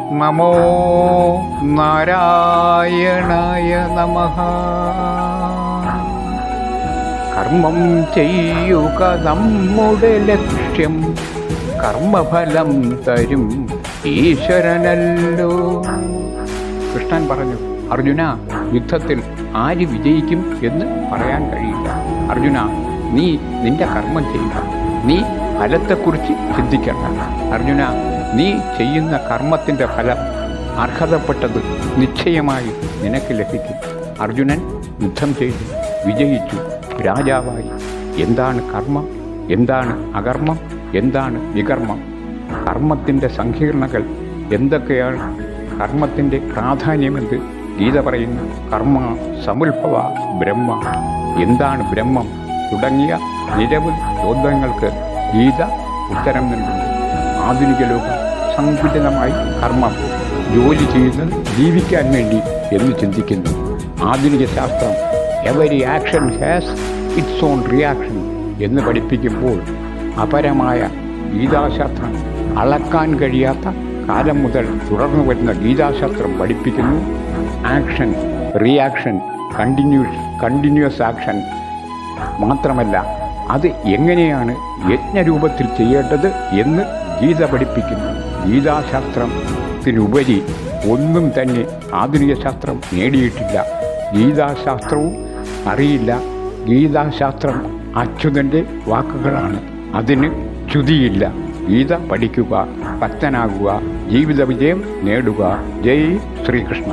നമോ നാരായണായ നമഃ. കർമ്മം ചെയ്യുക നമ്മുടെ ലക്ഷ്യം, കർമ്മഫലം തരും ഈശ്വരനല്ലോ. കൃഷ്ണൻ പറഞ്ഞു, അർജുന, യുദ്ധത്തിൽ ആര് വിജയിക്കും എന്ന് പറയാൻ കഴിയില്ല. അർജുന, നീ നിന്റെ കർമ്മം ചെയ്യുക, നീ ഫലത്തെക്കുറിച്ച് ചിന്തിക്കണ്ട. അർജുന, നീ ചെയ്യുന്ന കർമ്മത്തിൻ്റെ ഫലം അർഹതപ്പെട്ടത് നിശ്ചയമായി നിനക്ക് ലഭിക്കും. അർജുനൻ യുദ്ധം ചെയ്തു, വിജയിച്ചു, രാജാവായി. എന്താണ് കർമ്മം, എന്താണ് അകർമ്മം, എന്താണ് വികർമ്മം, കർമ്മത്തിൻ്റെ സങ്കീർണതകൾ എന്തൊക്കെയാണ്, കർമ്മത്തിൻ്റെ പ്രാധാന്യമെന്ത് ഗീത പറയുന്നു. കർമ്മ സമുത്ഭവ ബ്രഹ്മ, എന്താണ് ബ്രഹ്മം തുടങ്ങിയ നിരവധി ചോദ്യങ്ങൾക്ക് ഗീത ഉത്തരം നൽകുന്നു. ആധുനിക ലോകം സങ്കുചിതമായി കർമ്മം ജോലി ചെയ്യുന്നത് ജീവിക്കാൻ വേണ്ടി എന്ന് ചിന്തിക്കുന്നു. ആധുനിക ശാസ്ത്രം every action has it's on reaction എന്ന് പഠിപ്പിക്കുമ്പോൾ അപരമായ ഗീതാശാസ്ത്രം, അളക്കാൻ കഴിയാത്ത കാലം മുതൽ തുടർന്നു വരുന്ന ഗീതാശാസ്ത്രം പഠിപ്പിക്കുന്നു ആക്ഷൻ, റിയാക്ഷൻ, കണ്ടിന്യൂസ് ആക്ഷൻ. മാത്രമല്ല, അത് എങ്ങനെയാണ് യജ്ഞരൂപത്തിൽ ചെയ്യേണ്ടത് എന്ന് ഗീത പഠിപ്പിക്കുന്നു. ഗീതാശാസ്ത്രത്തിനുപരി ഒന്നും തന്നെ ആധുനിക ശാസ്ത്രം നേടിയിട്ടില്ല. ഗീതാശാസ്ത്രവും അറിയില്ല. ഗീതാശാസ്ത്രം അച്യുതൻ്റെ വാക്കുകളാണ്, അതിന് ച്യുതിയില്ല. ഗീത പഠിക്കുക, ഭക്തനാകുക, ജീവിത വിജയം നേടുക. ജയ് ശ്രീകൃഷ്ണ.